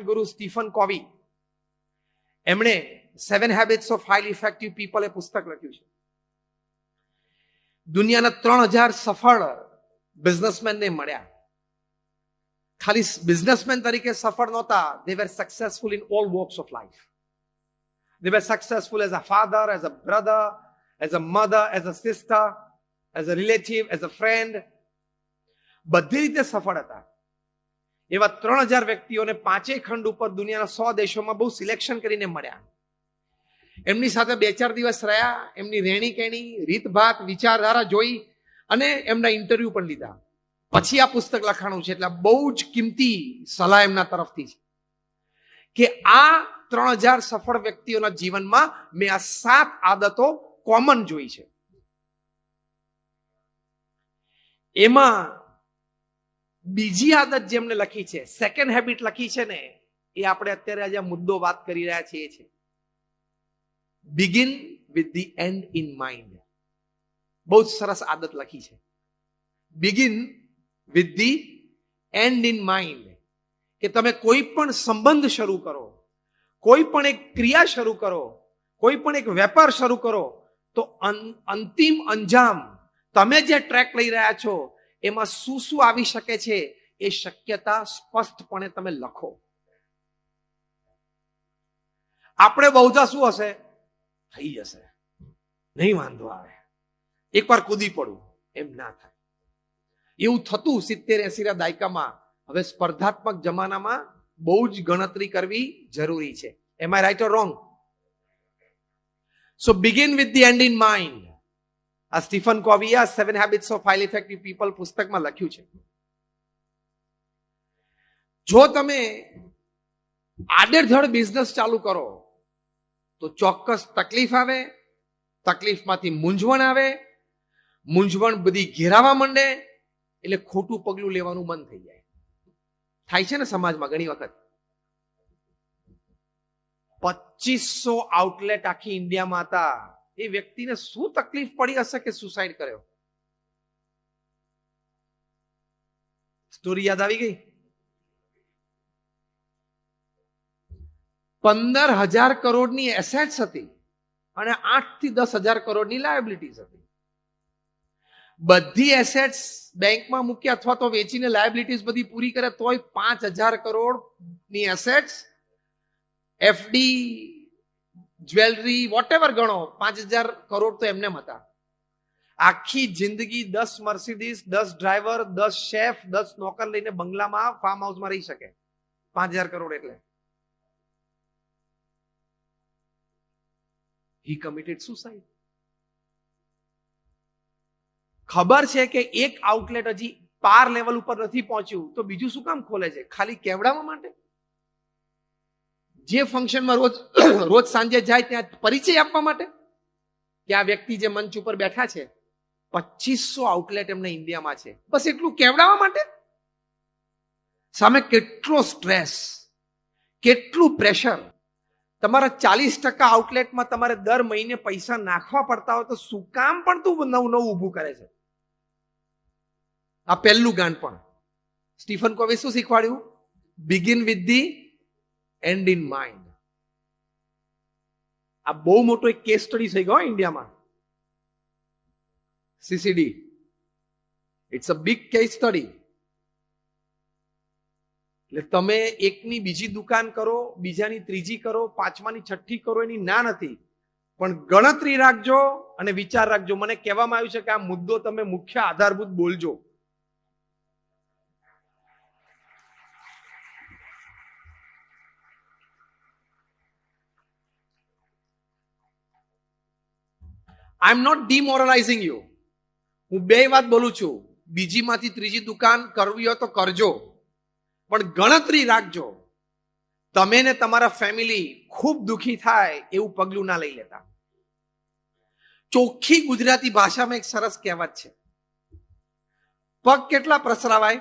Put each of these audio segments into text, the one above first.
ગુરુ Stephen Covey, એમણે 7 habits of highly effective people એ પુસ્તક લખ્યું છે. દુનિયાના 3000 સફળ બિઝનેસમેનને મળ્યા. ખાલી બિઝનેસમેન તરીકે સફળ નહોતા, they were successful in all walks of life. They were successful as a father, as a brother, as a mother, as a sister, as a relative, as a friend. બધી રીતે સફળ હતા. એવા 3000 વ્યક્તિઓને 5 ખંડ ઉપર દુનિયાના 100 દેશોમાં બહુ સિલેક્શન કરીને મળ્યા. એમની સાથે 2-4 દિવસ રહ્યા, એમની રહેણી કહેણી, રીતભાત, વિચારધારા જોઈ અને એમના ઇન્ટરવ્યુ પણ લીધા. પછી આ પુસ્તક લખાણું છે. એટલે બહુ જ કિંમતી સલાહ એમના તરફથી છે કે આ 3000 સફળ વ્યક્તિઓના જીવનમાં મેં આ 7 આદતો કોમન જોઈ છે. એમાં બીજી આદત જેમને લખી છે, સેકન્ડ હેબિટ લખી છે ને, એ આપણે અત્યારે આજે મુદ્દો વાત કરી રહ્યા છીએ છે. Begin with the end in mind. બહુ જ સરસ આદત લખી છે. Begin with the end in mind. કે તમે કોઈ પણ સંબંધ શરૂ કરો, કોઈ પણ એક ક્રિયા શરૂ કરો, કોઈ પણ એક વેપાર શરૂ કરો, તો અંતિમ અંજામ તમે જે ટ્રેક લઈ રહ્યા છો એમાં શું શું આવી શકે છે એ શક્યતા સ્પષ્ટપણે તમે લખો. આપણે બહુધા શું હશે, થઈ જશે, નહીં વાંધો આવે, એકવાર કૂદી પડવું, એમ ના થાય. એવું થતું 70-80 ના દાયકામાં. હવે સ્પર્ધાત્મક જમાનામાં બહુ જ ગણતરી કરવી જરૂરી છે. Am I right or wrong? So begin with the end in mind. આ સ્ટીફન કોવીએ 7 habits of highly effective people પુસ્તકમાં લખ્યું છે. જો તમે આડેધડ બિઝનેસ ચાલુ કરો તો ચોક્કસ તકલીફ આવે, તકલીફમાંથી મૂંઝવણ આવે, મૂંઝવણ બધી ઘેરાવા માંડે, એટલે ખોટું પગલું લેવાનું મન થઈ જાય. થાય છે ને સમાજમાં ઘણી વખત. 2500 આઉટલેટ આખી ઇન્ડિયામાં હતા. એ વ્યક્તિને શું તકલીફ પડી હશે કે સુસાઇડ કર્યો? સ્ટોરી યાદ આવી ગઈ? 15,000 કરોડની એસેટ્સ હતી અને 8 થી 10,000 કરોડની લાયબિલિટીઝ હતી. બધી એસેટ્સ બેંકમાં મૂકી અથવા તો વેચીને લાયબિલિટીઝ બધી પૂરી કરે તોય 5,000 કરોડની એસેટ્સ, એફડી, જ્વેલરી, વોટેવર ગણો, 5,000 કરોડ તો એમને હતા. આખી જિંદગી 10 મર્સિડીઝ, 10 ડ્રાઈવર, 10 શેફ, 10 નોકર લઈને બંગલામાં, ફાર્મ હાઉસમાં રહી શકે. 5,000 કરોડ એટલે he committed suicide. ખબર છે કે એક આઉટલેટ હજી પાર લેવલ ઉપર નથી પહોંચ્યું તો બીજું શું કામ ખોલે છે? ખાલી કેવડાવવા માટે? જે ફંક્શનમાં રોજ સાંજે જાય ત્યાં પરિચય આપવા માટે? કે આ વ્યક્તિ જે મંચ ઉપર બેઠા છે 2500 આઉટલેટ એમને ઇન્ડિયામાં છે, બસ એટલું કેવડાવવા માટે? સામે કેટલો સ્ટ્રેસ, કેટલું પ્રેશર. તમારા 40% આઉટલેટમાં તમારે દર મહિને પૈસા નાખવા પડતા હોય તો શું કામ પણ તું નવું ઊભું કરે છે? આ પહેલું ગાંઠપણ. સ્ટીફન કોવે શું શીખવાડ્યું? Begin with the end in mind. આ બહુ મોટો એક કેસ સ્ટડી થઈ ગયો ઇન્ડિયામાં. CCD, it's a big case study. એટલે તમે એકની બીજી દુકાન કરો, બીજાની ત્રીજી કરો, પાંચમાની છઠ્ઠી કરો, એની ના નથી, પણ ગણતરી રાખજો અને વિચાર રાખજો. મને કહેવામાં આવ્યું છે કે આ મુદ્દો તમે મુખ્ય આધારભૂત બોલજો. આઈ એમ નોટ ડિમોરલાઇઝિંગ યુ. હું બે વાત બોલું છું. બીજીમાંથી ત્રીજી દુકાન કરવી હોય તો કરજો, પણ ગણતરી રાખજો. તમે ને તમારા ફેમિલી ખૂબ દુખી થાય એવું પગલું ના લઈ લેતા. ચોખ્ખી ગુજરાતી ભાષામાં એક સરસ કહેવત છે, પગ કેટલા પ્રસરાવાય?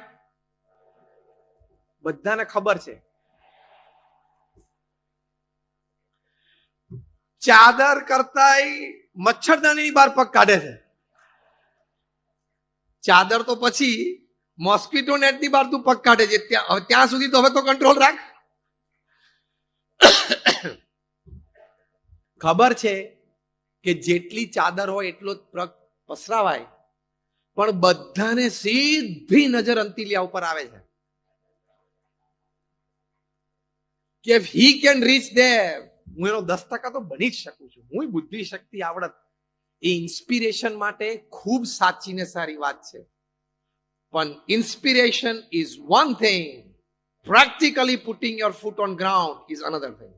બધાને ખબર છે. ચાદર કરતા મચ્છરદાનીની બહાર પગ કાઢે છે. ચાદર તો પછી મોસ્કીટો નેટની બહાર તું પગ કાઢે છે. ત્યાં સુધી તો હવે તો કંટ્રોલ રાખ. ખબર છે કે જેટલી ચાદર હોય એટલો જ પગ પસરાવાય, પણ બધાને સીધી નજર અંતિલિયા ઉપર આવે છે કે he can reach there. હું એનો 10% તો બની જ શકું છું. હું બુદ્ધિ શક્તિ આવડત એ ઇન્સ્પિરેશન માટે ખૂબ સાચી ને સારી વાત છે, પણ inspiration is one thing, practically putting your foot on ground is another thing.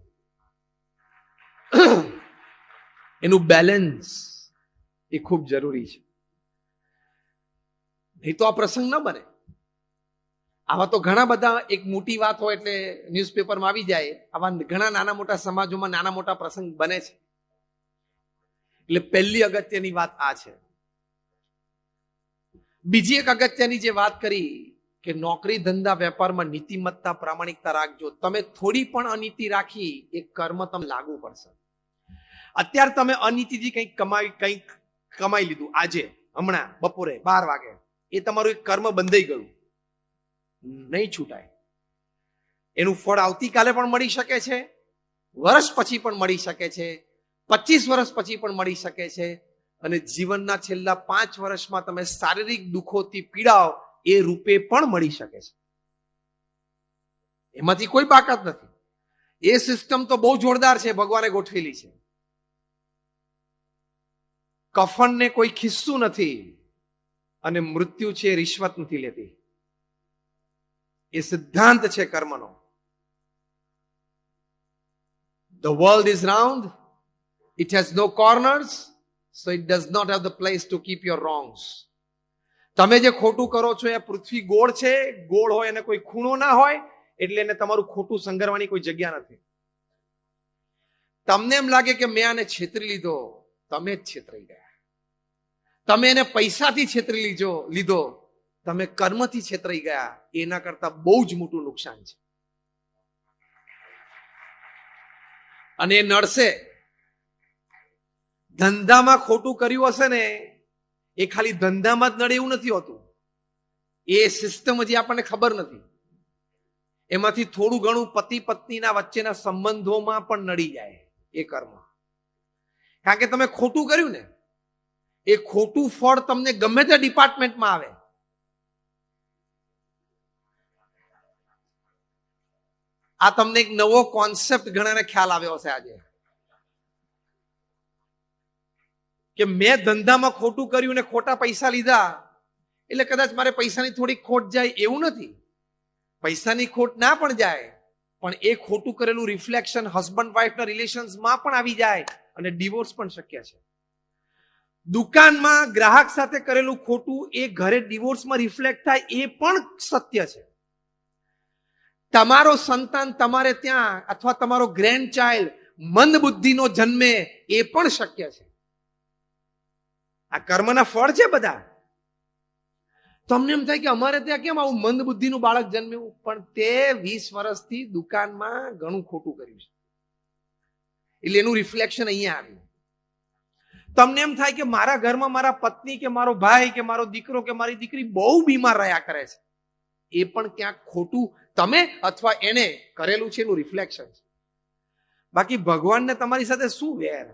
એનું બેલેન્સ એ ખૂબ જરૂરી છે, નહીં તો આ પ્રસંગ ન બને. આવા તો ઘણા બધા, એક મોટી વાત હોય એટલે ન્યૂઝપેપરમાં આવી જાય, આવા ઘણા નાના મોટા સમાજોમાં નાના મોટા પ્રસંગ બને છે. એટલે પહેલી અગત્યની વાત આ છે. બીજી એક અગત્યની જે વાત કરી કે નોકરી ધંધા વેપારમાં નીતિમત્તા પ્રામાણિકતા રાખજો. તમે થોડી પણ અનીતિ રાખી એ કર્મ તમને લાગુ પડશે. અત્યારે તમે અનીતિથી કંઈક કમાઈ લીધું, આજે હમણાં બપોરે 12 વાગે, એ તમારું એક કર્મ બંધાઈ ગયું, નહીં છૂટાય. એનું ફળ આવતીકાલે પણ મળી શકે છે, વર્ષ પછી પણ મળી શકે છે, 25 વર્ષ પછી પણ મળી શકે છે, અને જીવનના છેલ્લા 5 વર્ષમાં તમે શારીરિક દુઃખોથી પીડાઓ એ રૂપે પણ મળી શકે છે. એમાંથી કોઈ બાકાત નથી. એ સિસ્ટમ તો બહુ જોરદાર છે, ભગવાને ગોઠવેલી છે. કફનને કોઈ ખિસ્સું નથી, અને મૃત્યુ છે રિશ્વત નથી લેતી. એ સિદ્ધાંત છે કર્મનો. The world is round, it has no corners, so it does not have the place to keep your wrongs. તમે જે ખોટું કરો છો એ પૃથ્વી ગોળ છે, ગોળ હોય અને કોઈ ખૂણો ના હોય, એટલે એને તમારું ખોટું સંગરવાની કોઈ જગ્યા નથી. તમને એમ લાગે કે મેં આને છેતરી લીધો, તમે જ છેતરાઈ ગયા. તમે એને પૈસાથી છેતરી લીધો, તમે કર્મથી છેતરાઈ ગયા. એના કરતા બહુ જ મોટું નુકસાન છે. અને એ નડશે. ધંધામાં ખોટું કર્યું હશે ને, એ ખાલી ધંધામાં જ નડે એવું નથી હોતું. એ સિસ્ટમ હજી આપણને ખબર નથી. એમાંથી થોડું ઘણું પતિ પત્નીના વચ્ચેના સંબંધોમાં પણ નડી જાય એ કર્મ. કારણ કે તમે ખોટું કર્યું ને, એ ખોટું ફળ તમને ગમે તે ડિપાર્ટમેન્ટમાં આવે. આ તમને એક નવો કોન્સેપ્ટ ઘણાને ખ્યાલ આવ્યો હશે આજે, કે મેં ધંધામાં ખોટું કર્યું ને ખોટા પૈસા લીધા એટલે કદાચ મારે પૈસાની થોડી ખોટ જાય એવું નથી. પૈસાની ખોટ ના પણ જાય, પણ એ ખોટું કરેલું રિફ્લેક્શન હસબન્ડ વાઇફના રિલેશન્સમાં પણ આવી જાય અને ડિવોર્સ પણ શક્ય છે. દુકાનમાં ગ્રાહક સાથે કરેલું ખોટું એ ઘરે ડિવોર્સમાં રિફ્લેક્ટ થાય એ પણ સત્ય છે. તમારો સંતાન તમારે ત્યાં અથવા તમારો ગ્રેન્ડ ચાઇલ્ડ મંદ બુદ્ધિનો જન્મે એ પણ શક્ય છે. આ કર્મના ફળ છે બધા. તમને એમ થાય કે અમારે ત્યાં કેમ આવું મંદ બુદ્ધિનું બાળક જન્મ્યું, પણ તે 20 વર્ષથી દુકાનમાં ઘણું ખોટું કર્યું છે, એટલે એનું રિફ્લેક્શન અહીંયા આવ્યું. તમને એમ થાય કે મારા ઘરમાં મારા પત્ની કે મારો ભાઈ કે મારો દીકરો કે મારી દીકરી બહુ બીમાર રહ્યા કરે છે, એ પણ ક્યાંક ખોટું તમે અથવા એને કરેલું છે એનું રિફ્લેક્શન છે. બાકી ભગવાનને તમારી સાથે શું વેર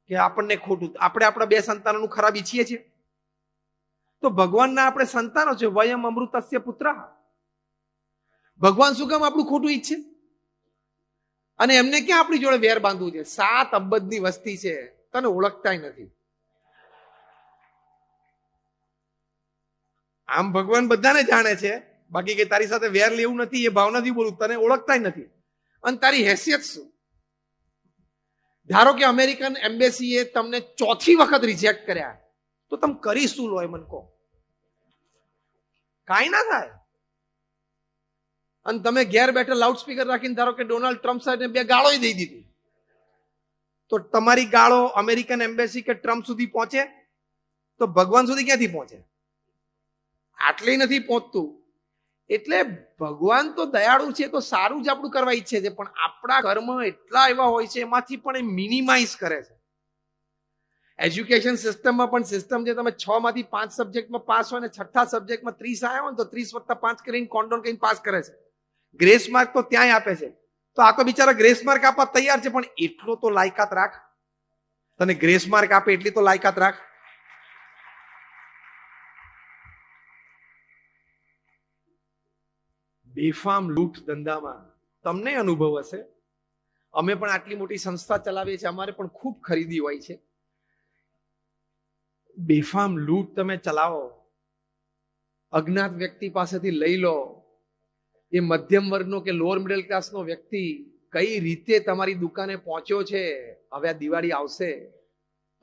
કે આપણને ખોટું, આપણે આપણા 2 સંતાનોનું ખરાબ ઈચ્છીએ છીએ? તો ભગવાનના આપણે સંતાનો છે, વયમ અમૃતસ્ય પુત્ર. ભગવાન શું કામ આપણું ખોટું ઈચ્છે? અને એમને ક્યાં આપણી જોડે વેર બાંધવું છે? 7 અબજની વસ્તી છે, તને ઓળખતાય નથી. આમ ભગવાન બધાને જાણે છે, બાકી કે તારી સાથે વેર લેવું નથી એ ભાવનાથી બોલું, તને ઓળખતાય નથી. અને તારી હેસિયત શું? ધારો કે અમેરિકન એમ્બેસીએ તમને 4થી વખત રિજેક્ટ કર્યા, તો તમે કરી શું લો? મને કહો. કાંઈ ના થાય. અને તમે ઘેર બેઠા લાઉડસ્પીકર રાખીને ધારો કે ડોનાલ્ડ ટ્રમ્પ સાહેબને 2 ગાળો દઈ દીધી, તો તમારી ગાળો અમેરિકન એમ્બેસી કે ટ્રમ્પ સુધી પહોંચે? તો ભગવાન સુધી ક્યાંથી પહોંચે? આટલી નથી પહોંચતું. એટલે ભગવાન તો દયાળુ છે, તો સારું જ આપણું કરવા ઈચ્છે છે, પણ આપણા કર્મ એટલા એવા હોય છે એમાંથી પણ એ મિનિમાઇઝ કરે છે. એજ્યુકેશન સિસ્ટમમાં પણ સિસ્ટમ છે, તમે 6 માંથી 5 સબ્જેક્ટમાં પાસ હોય ને 6થા સબ્જેક્ટમાં 30 આવ્યા હોય તો 30 + 5 કરીને કોન્ડોન કરીને પાસ કરે છે. ગ્રેસ માર્ક તો ત્યાંય આપે છે. તો તો આ તો બિચારા ગ્રેસ માર્ક આપવા તૈયાર છે, પણ એટલો તો લાયકાત રાખ. તને ગ્રેસ માર્ક આપે એટલી તો લાયકાત રાખ. બેફામ લૂંટ ધંધામાં તમને અનુભવ હશે. અમે પણ આટલી મોટી સંસ્થા ચલાવીએ છીએ, અમારે પણ ખૂબ ખરીદી હોય છે. બેફામ લૂંટ તમે ચલાવો, અજ્ઞાત વ્યક્તિ પાસેથી લઈ લો. એ મધ્યમ વર્ગનો કે લોઅર મિડલ ક્લાસનો વ્યક્તિ કઈ રીતે તમારી દુકાને પહોંચ્યો છે. હવે આ દિવાળી આવશે,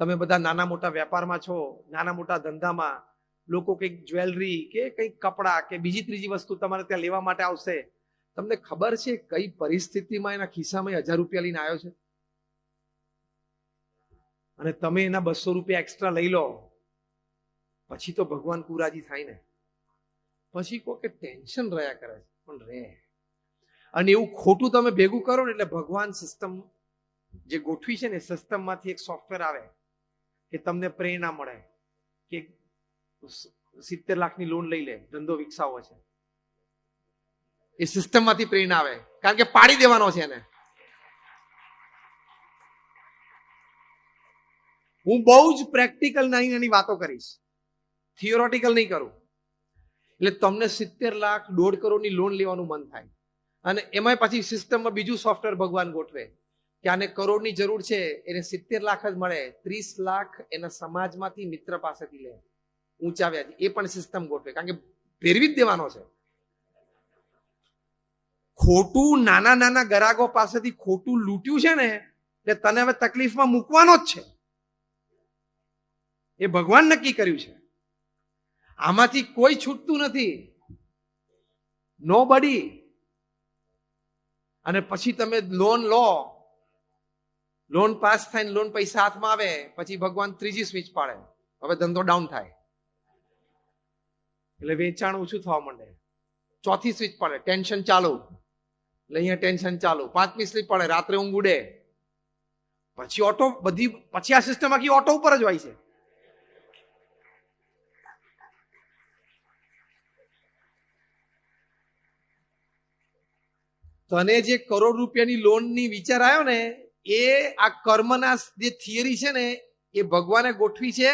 તમે બધા નાના મોટા વેપારમાં છો, નાના મોટા ધંધામાં, લોકો કંઈક જ્વેલરી કે કંઈક કપડા કે બીજી ત્રીજી વસ્તુ તમારે ત્યાં લેવા માટે આવશે. તમને ખબર છે કઈ પરિસ્થિતિમાં એના ખિસ્સામાં 1000 રૂપિયા લઈને આવ્યો છે, અને તમે એના 200 રૂપિયા એક્સ્ટ્રા લઈ લો. પછી તો ભગવાન કુરાજી થાય ને. પછી કોઈ કે ટેન્શન રહ્યા કરે છે, પણ રે. અને એવું ખોટું તમે ભેગું કરો ને એટલે ભગવાન સિસ્ટમ જે ગોઠવી છે ને, સિસ્ટમમાંથી એક સોફ્ટવેર આવે કે તમને પ્રેરણા મળે કે 70 લાખની લોન લઈ લે, ધંધો વિકસાવો છે. એ સિસ્ટમમાંથી પ્રેરણા આવે, કારણ કે પાડી દેવાનો છે એને. હું બહુ જ પ્રેક્ટિકલ નાની નાની વાતો કરીશ, થિયોરેટિકલ નહીં કરું. એટલે તમને 70 લાખ 1.5 કરોડની લોન લેવાનું મન થાય, અને એમાં પછી સિસ્ટમમાં બીજું સોફ્ટવેર ભગવાન ગોઠવે કે આને કરોડની જરૂર છે, એને 70 લાખ જ મળે, 30 લાખ એના સમાજમાંથી મિત્ર પાસેથી લે ઊંચા વ્યાજ. એ પણ સિસ્ટમ ગોઠવે, કારણ કે ફેરવી જ દેવાનો છે. ખોટું નાના નાના ગરાગો પાસેથી ખોટું લૂંટ્યું છે ને, એટલે તને હવે તકલીફમાં મૂકવાનો જ છે. એ ભગવાન નક્કી કર્યું છે. આમાંથી કોઈ છૂટતું નથી, નો બડી. અને પછી તમે લોન લો, લોન પાસ થાય, લોન પૈસા હાથમાં આવે, પછી ભગવાન ત્રીજી સ્વિચ પાડે, હવે ધંધો ડાઉન થાય એટલે વેચાણ ઓછું થવા માંડે. ચોથી સ્વિચ પડે, ટેન્શન ચાલુ, એટલે અહીંયા ટેન્શન ચાલુ. 5મી સ્વિચ પડે, રાત્રે ઊંઘ ઉડે. પછી ઓટો બધી, પછી આ સિસ્ટમ આખી ઓટો ઉપર જ હોય છે. તને જે કરોડ રૂપિયાની લોનની વિચાર આવ્યો ને, એ આ કર્મના જે થિયરી છે ને, એ ભગવાને ગોઠવી છે,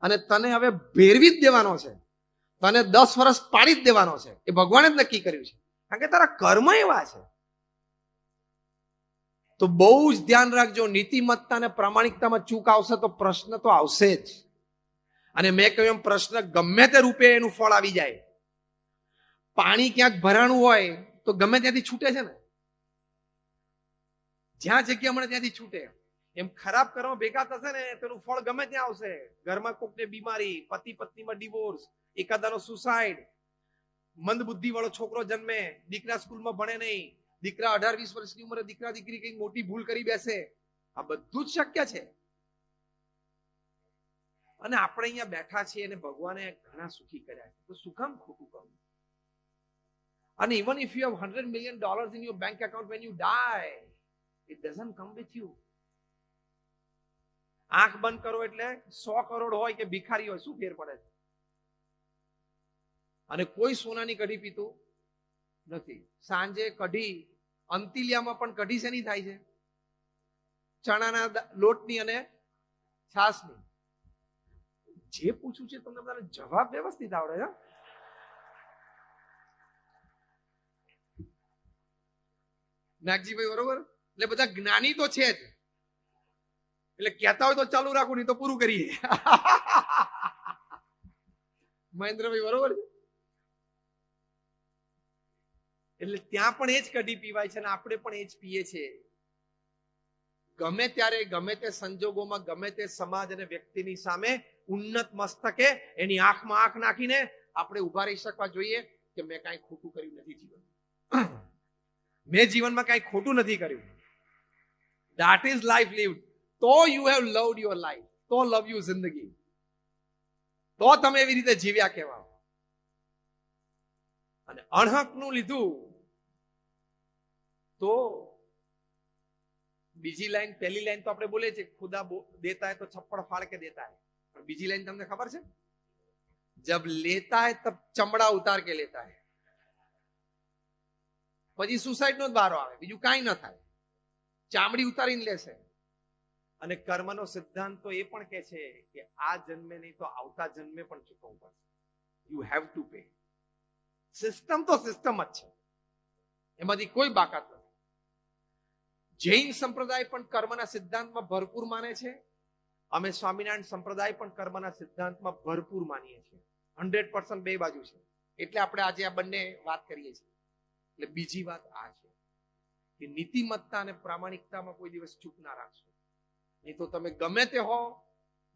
અને તને હવે ભેરવી જ દેવાનો છે. તને 10 વર્ષ પાડી જ દેવાનો છે. એ ભગવાને જ નક્કી કર્યું છે, કારણ કે તારા કર્મ એવા છે. તો બહુ જ ધ્યાન રાખજો. નીતિમત્તા અને પ્રામાણિકતામાં ચૂક આવશે તો પ્રશ્ન તો આવશે જ. અને મેં કહ્યું એમ, પ્રશ્ન ગમે તે રૂપે એનું ફળ આવી જાય. પાણી ક્યાંક ભરાણું હોય તો ગમે ત્યાંથી છૂટે છે ને, જ્યાં જગ્યા મળે ત્યાંથી છૂટે. એમ ખરાબ કર્મ ભેગા થશે ને, તેનું ફળ ગમે ત્યાં આવશે. ઘરમાં કોકને બીમારી, પતિ પત્નીમાં ડિવોર્સ, એકાદાનો સુસાઇડ, મંદ બુદ્ધિ વાળો છોકરો જન્મે, દીકરા સ્કૂલમાં ભણે નહીં, દીકરા 18-20 વર્ષની ઉંમરે દીકરા દીકરી કઈ મોટી ભૂલ કરી બેસે. આ બધું જ શક્ય છે. અને આપણે અહીંયા બેઠા છીએ અને ભગવાને ઘણા સુખી કર્યા છે, તો શું કામ ખોટું કરવું? And even if you have $100 million in your bank account, when you die, it doesn't come with you. આંખ બંધ કરો એટલે 100 કરોડ હોય કે ભિખારી હોય, શું ફેર પડે છે? અને કોઈ સોનાની કઢી પીતું નથી. સાંજે કઢી, અંતિલિયામાં પણ કઢી શેની થાય છે? ચણાના લોટની અને છાસની. જે પૂછું છે તમને બધાને જવાબ વ્યવસ્થિત આવડે છે? નાગજીભાઈ બરોબર? એટલે બધા જ્ઞાની તો છે જ, એટલે કહેતા હોય તો ચાલુ રાખું, નહીં તો પૂરું કરીએ. મહેન્દ્રભાઈ બરોબર છે? એટલે ત્યાં પણ એ જ કઢી પીવાય છે, અને આપણે પણ એ જ પીએ છીએ. ગમે ત્યારે, ગમે તે સંજોગોમાં, ગમે તે સમાજ અને વ્યક્તિની સામે ઉન્નત મસ્તકે એની આંખમાં આંખ નાખીને આપણે ઉભા રહી શકવા જોઈએ કે મેં કાંઈ ખોટું કર્યું નથી જીવનમાં. મેં જીવનમાં કાંઈ ખોટું નથી કર્યું. That is life lived. તો you have loved your life. તો લવ યુ જિંદગી. તો તમે એવી રીતે જીવ્યા કહેવાય. અને અણહકનું લીધું તો બીજી લાઈન, પહેલી લાઈન તો આપણે બોલે છે, ખુદા દેતા હે તો છપ્પડ ફાડ કે દેતા હે. પણ બીજી લાઈન તમને ખબર છે? જબ લેતા હે તબ ચમડા ઉતાર કે લેતા હે. પછી સુસાઇડ નો જ વારો આવે, બીજું કાંઈ ન થાય, ચામડી ઉતારીને લેશે. અને કર્મનો સિદ્ધાંત તો એ પણ કહે છે કે આ જન્મે નહીં તો આવતા જન્મે પણ ચૂકવવું પડશે. You have to pay. System તો સિસ્ટમ જ છે, એમાંથી કોઈ બાકાત નથી. જૈન સંપ્રદાય પણ કર્મના સિદ્ધાંતમાં ભરપૂર માને છે. અમે સ્વામિનારાયણ સંપ્રદાય પણ કર્મના સિદ્ધાંતમાં ભરપૂર માનીએ છીએ. 100% બે બાજુ છે. એટલે આપણે આજે આ બંને વાત કરીએ છીએ. એટલે બીજી વાત આ છે કે નીતિમત્તા અને પ્રામાણિકતામાં કોઈ દિવસ ચૂક ના રાખશો. નહીં તો તમે ગમે તે હો,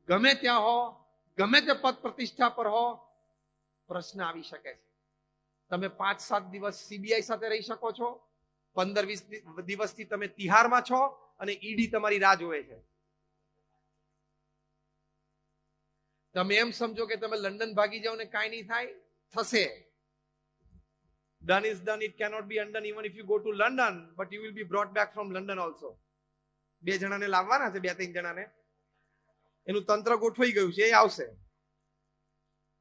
ગમે ત્યાં હો, ગમે તે પદ પ્રતિષ્ઠા પર હો, પ્રશ્ન આવી શકે છે. તમે 5-7 દિવસ સીબીઆઈ સાથે રહી શકો છો, 15-20 દિવસથી તમે તિહારમાં છો અને ઈડી તમારી રાહ જોવે છે. તમે એમ સમજો કે તમે લંડન ભાગી જાઓ ને કાંઈ નહીં થાય, થશે. Done is done. It cannot be undone even if you go to London, but you will be brought back from London also. 2 જણાને લાવવાના છે, 2-3 જણાને. એનું તંત્ર ગોઠવાઈ ગયું છે, એ આવશે.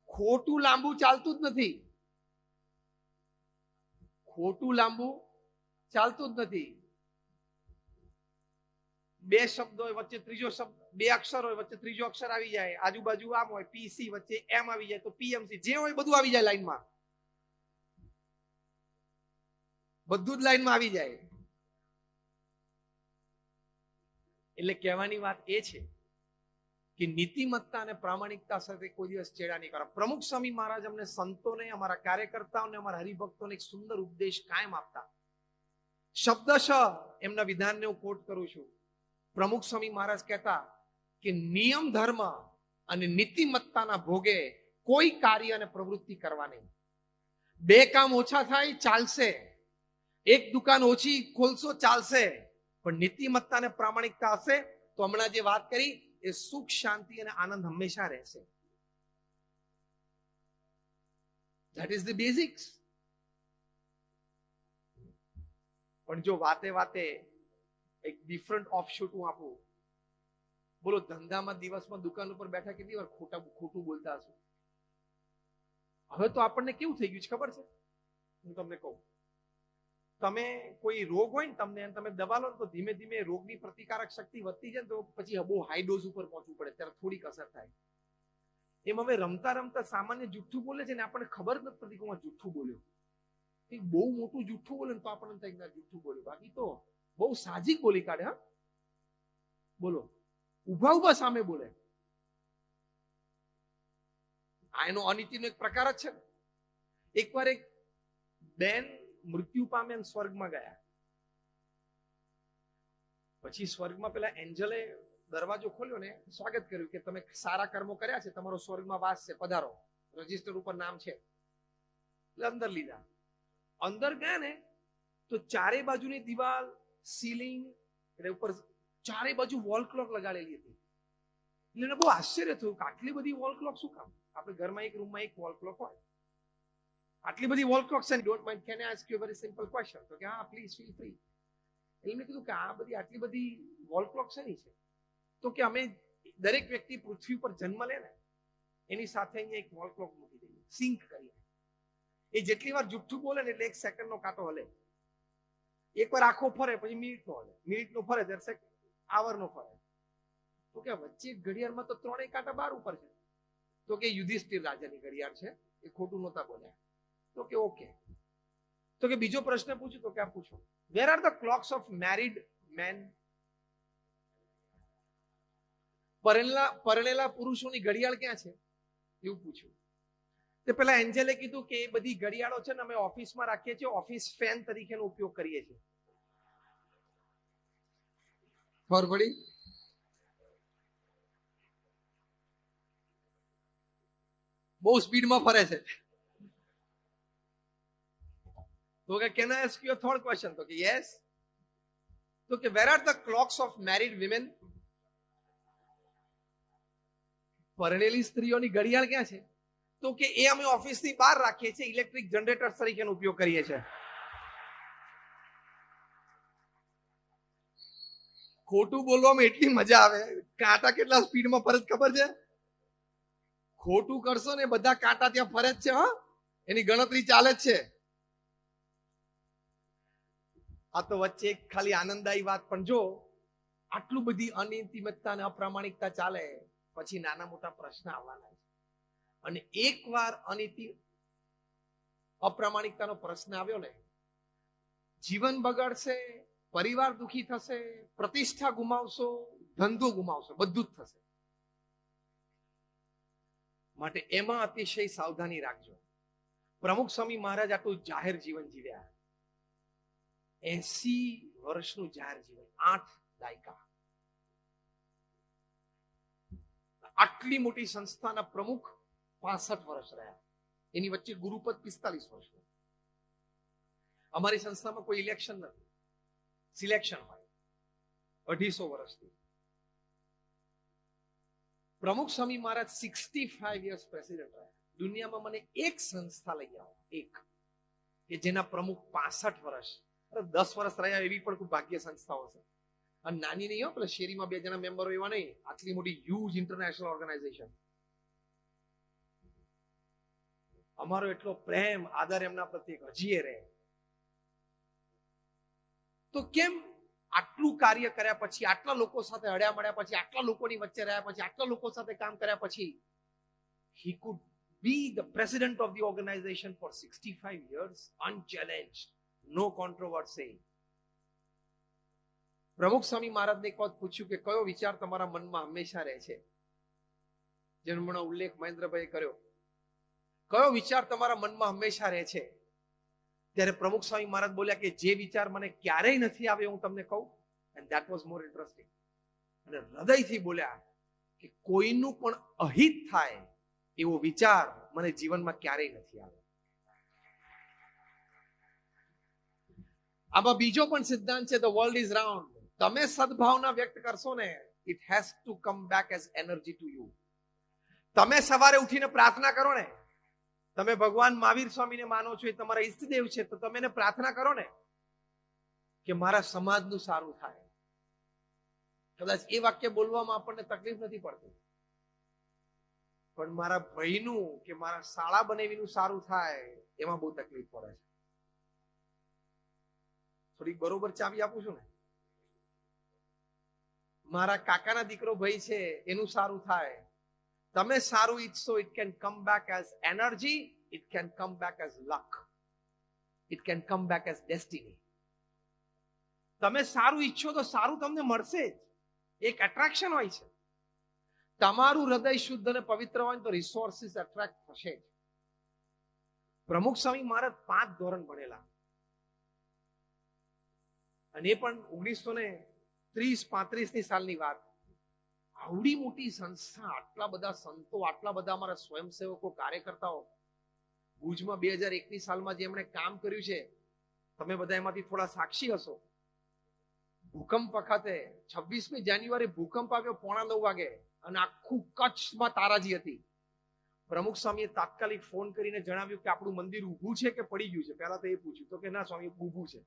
ખોટું લાંબુ ચાલતું જ નથી. ખોટું લાંબુ ચાલતું જ નથી. 2 શબ્દો હોય, વચ્ચે ત્રીજો શબ્દ, 2 અક્ષર હોય, વચ્ચે ત્રીજો અક્ષર આવી જાય, આજુબાજુ આમ હોય, પીસી, વચ્ચે એમ આવી જાય તો પીએમસી, જે હોય બધું આવી જાય લાઈનમાં. બધું જ લાઈનમાં આવી જાય. એટલે કહેવાની વાત એ છે કે નીતિમત્તા અને પ્રામાણિકતા સાથે કોઈ દિવસ ચેડા નહીં કરો. પ્રમુખ સ્વામી મહારાજ અમને સંતોને, અમારા કાર્યકર્તાઓને, અમારા હરિભક્તોને એક સુંદર ઉપદેશ કાયમ આપતા. શબ્દશ એમના વિધાનને હું કોટ કરું છું. પ્રમુખ સ્વામી મહારાજ કહેતા કે નિયમ ધર્મ અને નીતિમત્તાના ભોગે કોઈ કાર્ય અને પ્રવૃત્તિ કરવા નહીં. 2 કામ ઓછા થાય ચાલશે, 1 દુકાન ઓછી ખોલશો ચાલશે, પણ નીતિમત્તા અને પ્રામાણિકતા હશે તો હમણાં જે વાત કરી એ સુખ, શાંતિ અને આનંદ હંમેશા રહેશે. That is the basics. પણ જો વાતે વાતે એક ડિફરન્ટ ઓફશૂટ હું આપું, બોલો ધંધામાં દિવસમાં દુકાન ઉપર બેઠા કેટલી વાર ખોટું બોલતા હશો. હવે તો આપણને કેવું થઈ ગયું છે ખબર છે? હું તમને કહું, તમે કોઈ રોગ હોય ને તમને, તમે દવા લો તો ધીમે ધીમે રોગની પ્રતિકારક શક્તિ વધતી જાય, તો પછી બહુ હાઈ ડોઝ ઉપર પહોંચવું પડે, ત્યારે થોડીક અસર થાય. એમ હવે રમતા રમતા સામાન્ય જુઠ્ઠું બોલે છે ને આપણને ખબર જ નથી પડતી કે હું જુઠ્ઠું બોલ્યો. બહુ મોટું જુઠ્ઠું બોલે ને તો આપણને થાય જુઠ્ઠું બોલ્યું, બાકી તો બહુ સાહજિક બોલી કાઢે. હા બોલો, ઉભા ઉભા સામે બોલે. આ એનો અનીતિનો એક પ્રકાર જ છે. એકવાર એક બેન મૃત્યુ પામે અને સ્વર્ગમાં ગયા. પછી સ્વર્ગમાં પેલા એન્જલે દરવાજો ખોલ્યો ને સ્વાગત કર્યું કે તમે સારા કર્મો કર્યા છે, તમારો સ્વર્ગમાં વાસ છે, પધારો, રજીસ્ટર ઉપર નામ છે. એટલે અંદર લીધા. અંદર ગયા ને તો ચારે બાજુની દિવાલ, સીલિંગ, એટલે ઉપર ચારે બાજુ વોલ ક્લોક લગાડેલી હતી. એટલે એને બહુ આશ્ચર્ય થયું કે આટલી બધી વોલ ક્લોક શું કામ? આપણે ઘરમાં એક રૂમમાં એક વોલ ક્લોક હોય, આટલી બધી વોલ ક્લોક છે. Don't mind, can I ask you a very simple question? તો કે હા પ્લીઝ ફીલ ફ્રી. એટલે મેં કીધું કે આ બધી આટલી બધી વોલ ક્લોક શેની છે? તો કે અમે દરેક વ્યક્તિ પૃથ્વી પર જન્મ લે ને એની સાથે અહીંયા એક વોલ ક્લોક મૂકી દઈએ, સિંક કરીએ. એ જેટલી વાર જુઠ્ઠું બોલે ને એટલે 1 સેકન્ડનો કાંટો હલે. એકવાર આખો ફરે પછી મિનિટનો હલે, મિનિટનો ફરે ત્યારે આવરનો ફરે. તો કે વચ્ચે ઘડિયાળમાં તો 3 કાંટા બાર ઉપર છે. તો કે યુધિષ્ઠિર રાજાની ઘડિયાળ છે, એ ખોટું નહોતા બોલ્યા. તો કે ઓકે. તો કે બીજો પ્રશ્ન પૂછ્યું, તો કે આ પૂછો, where are the clocks of married men? પરણેલા પુરુષોની ઘડિયાળ ક્યાં છે? એવું પૂછ્યું. તે પેલા એન્જલે કીધું કે એ બધી ઘડિયાળો છે ને અમે ઓફિસમાં રાખીએ છીએ, ઓફિસ ફેન તરીકેનો ઉપયોગ કરીએ છીએ. ખબર પડી? બહુ સ્પીડમાં ફરે છે. તો કે can I ask you a third question? તો કે યસ. તો કે where are the clocks of married women? પરણેલી સ્ત્રીઓની ઘડિયાળ ક્યાં છે? તો કે એ અમે ઓફિસની બહાર રાખીએ છીએ, ઇલેક્ટ્રિક જનરેટર તરીકેનો ઉપયોગ કરીએ છીએ. ખોટું બોલવામાં એટલી મજા આવે, કાંટા કેટલા સ્પીડમાં ફરે ખબર છે? ખોટું કરશો ને બધા કાંટા ત્યાં ફરે જ છે. હા, એની ગણતરી ચાલે જ છે. આ તો વચ્ચે એક ખાલી આનંદદાયી વાત, પણ જો આટલું બધી અનૈતિકતા અને અપ્રામાણિકતા ચાલે પછી નાના મોટા પ્રશ્ન આવવાના છે. અને એકવાર અપ્રામાણિકતાનો પ્રશ્ન આવ્યો ને, જીવન બગડશે, પરિવાર દુખી થશે, પ્રતિષ્ઠા ગુમાવશો, ધંધો ગુમાવશો, બધું જ થશે. માટે એમાં અતિશય સાવધાની રાખજો. પ્રમુખ સ્વામી મહારાજ આટલું જાહેર જીવન જીવ્યા, 80 વર્ષનું જાહેર જીવન, 8 દાયકા. આટલી મોટી સંસ્થાના પ્રમુખ 65 વર્ષ રહ્યા, એની વચ્ચે ગુરુપદ 45 વર્ષ. અમારી સંસ્થામાં કોઈ ઇલેક્શન નથી, સિલેક્શન હોય 250 વર્ષથી. પ્રમુખ સ્વામી મહારાજ 65 યર્સ પ્રેસિડેન્ટ રહ્યા. દુનિયામાં મને એક સંસ્થા લઈ આવો, એક કે જેના પ્રમુખ 65 વર્ષ, 10 વર્ષ રહ્યા એવી પણ ખૂબ ભાગ્ય સંસ્થાઓ છે. અને નાની નહીં હો, પેલા શેરીમાં 2 જણા મેમ્બરો એવા નહીં, આટલી મોટી હ્યુજ ઇન્ટરનેશનલ ઓર્ગેનાઇઝેશન. અમારો એટલો પ્રેમ આદર એમના પ્રત્યે હજી રહે. તો કેમ આટલું કાર્ય કર્યા પછી, આટલા લોકો સાથે હળ્યા મળ્યા પછી, આટલા લોકોની વચ્ચે રહ્યા પછી, આટલા લોકો સાથે કામ કર્યા પછી, he could be the president of the organization for 65 years unchallenged, no controversy. પ્રમુખ સ્વામી મહારાજને એક વાત પૂછ્યું કે કયો વિચાર તમારા મનમાં હંમેશા રહે છે, જેનો હમણાં ઉલ્લેખ મહેન્દ્રભાઈએ કર્યો, કયો વિચાર તમારા મનમાં હંમેશા રહે છે? ત્યારે પ્રમુખ સ્વામી મહારાજ બોલ્યા કે જે વિચાર મને ક્યારેય નથી આવ્યો હું તમને કહું, and that was more interesting. અને હૃદયથી બોલ્યા કે કોઈનું પણ અહિત થાય એવો વિચાર મને જીવનમાં ક્યારેય નથી આવ્યો. આમાં બીજો પણ સિદ્ધાંત છે, the world is round. તમે સદભાવના વ્યક્ત કરશો ને, it has to come back as energy to you. તમે સવારે ઉઠીને પ્રાર્થના કરો ને, તમે ભગવાન મહાવીર સ્વામીને માનો છો, એ તમારા ઈષ્ટદેવ છે, તો તમે એને પ્રાર્થના કરો ને કે મારા સમાજનું સારું થાય. કદાચ એ વાક્ય બોલવામાં આપણને તકલીફ નથી પડતી, પણ મારા ભાઈનું કે મારા શાળા બનેવીનું સારું થાય એમાં બહુ તકલીફ પડે છે. થોડીક બરોબર ચાવી આપું છું ને, મારા કાકાના દીકરો ભાઈ છે એનું સારું થાય, તમે સારું ઈચ્છો, it can come back as energy, it can come back as luck, it can come back as destiny. તમે સારું ઈચ્છો તો સારું તમને મળશે જ, એક એટ્રેક્શન હોય છે. તમારું હૃદય શુદ્ધ અને પવિત્ર હોય તો રિસોર્સિસ એટ્રેક્ટ થશે જ. પ્રમુખ સ્વામી મહારાજ 5 ધોરણ ભણેલા, અને એ પણ 1930-35 સાલની વાત. આવડી મોટી સંસ્થા, આટલા બધા સંતો, આટલા બધા અમારા સ્વયંસેવકો, કાર્યકર્તાઓ, ભુજમાં 2001ની સાલમાં જે એમણે કામ કર્યું છે, તમે બધા એમાંથી થોડા સાક્ષી હશો. ભૂકંપ વખતે 26મી જાન્યુઆરી ભૂકંપ આવ્યો 9:15 વાગે, અને આખું કચ્છમાં તારાજી હતી. પ્રમુખ સ્વામીએ તાત્કાલિક ફોન કરીને જણાવ્યું કે આપણું મંદિર ઊભું છે કે પડી ગયું છે. પહેલા તો એ પૂછ્યું, તો કે ના સ્વામી ઊભું છે.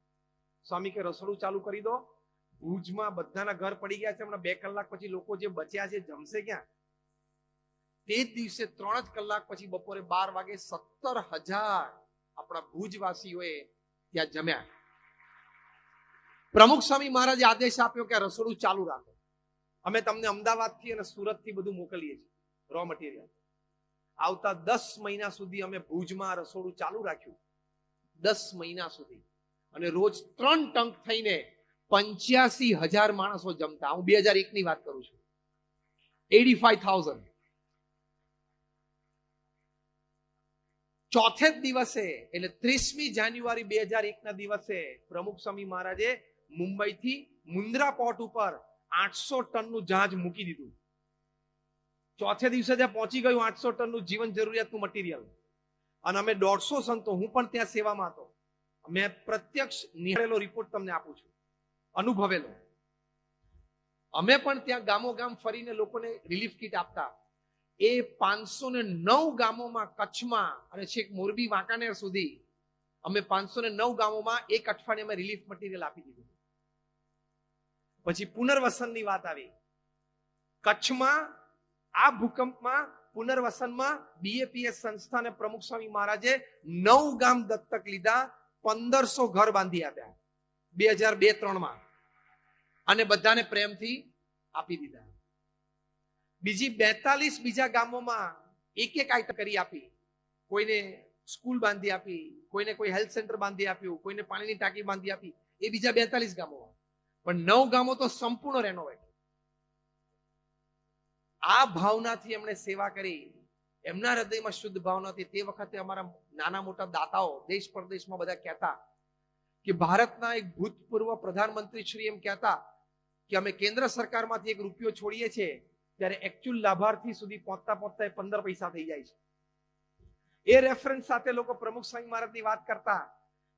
સ્વામી કે રસોડું ચાલુ કરી દો. ભુજમાં બધાના ઘર પડી ગયા છે, હમણાં 2 કલાક પછી લોકો જે બચ્યા છે જમશે ક્યાં? તે જ દિવસે 3 જ કલાક પછી બપોરે 12 વાગે 17,000 આપણા ભુજવાસીઓએ ત્યાં જમ્યા. પ્રમુખ સ્વામી મહારાજે આદેશ આપ્યો કે રસોડું ચાલુ રાખો. અમે તમને અમદાવાદથી અને સુરતથી બધું મોકલીએ છીએ, રો મટીરિયલ. આવતા 10 મહિના સુધી અમે ભુજમાં રસોડું ચાલુ રાખ્યું, 10 મહિના સુધી. અને રોજ 3 ટંક થઈને 85,000 માણસો જમતા. હું 2001ની વાત કરું છું. 85,000. ચોથે જ દિવસે, એટલે 30મી જાન્યુઆરી 2001ના દિવસે પ્રમુખ સ્વામી મહારાજે મુંબઈથી મુન્દ્રા પોર્ટ ઉપર 800 ટનનું જહાજ મૂકી દીધું. ચોથે દિવસે ત્યાં પહોંચી ગયું 800 ટનનું જીવન જરૂરિયાતનું મટીરિયલ. અને અમે 150 સંતો, હું પણ ત્યાં સેવામાં હતો, મેં પ્રત્યક્ષ નિહાળેલો રિપોર્ટ તમને આપું છું, અનુભવેલો. અમે પણ ત્યાં ગામો ગામ ફરીને લોકોને રિલીફ કીટ આપતા. એ 509 ગામોમાં, કચ્છમાં અને છેક મોરબી વાંકાનેર સુધી અમે 509 ગામોમાં એક અઠવાડિયામાં રિલીફ મટીરિયલ આપી દીધું. પછી પુનર્વસનની વાત આવી. કચ્છમાં આ ભૂકંપમાં પુનર્વસનમાં BAPS સંસ્થાને પ્રમુખ સ્વામી મહારાજે 9 ગામ દત્તક લીધા, 1500 ઘર બાંધી આપ્યા. 2002-3 અને બધાને પ્રેમથી આપી દીધા. બીજી 42 બીજા ગામોમાં એક આઈટમ કરી આપી. કોઈને સ્કૂલ બાંધી આપી, કોઈને કોઈ હેલ્થ સેન્ટર બાંધી આપ્યું, કોઈને પાણીની ટાંકી બાંધી આપી. એ બીજા 42 ગામોમાં. પણ 9 ગામો તો સંપૂર્ણ રેનોવેટ. આ ભાવનાથી એમણે સેવા કરી. એમના હૃદયમાં શુદ્ધ ભાવના હતી. તે વખતે અમારા નાના મોટા દાતાઓ દેશ પરદેશમાં બધા કહેતા કે ભારતના એક ભૂતપૂર્વ પ્રધાનમંત્રી શ્રી એમ કહેતા કે અમે કેન્દ્ર સરકારમાંથી 1 રૂપિયો છોડીએ છીએ ત્યારે એકચ્યુઅલ લાભાર્થી સુધી પહોંચતા 15 પૈસા થઈ જાય છે. એ રેફરન્સ સાથે લોકો પ્રમુખ સ્વામી મહારાજની વાત કરતા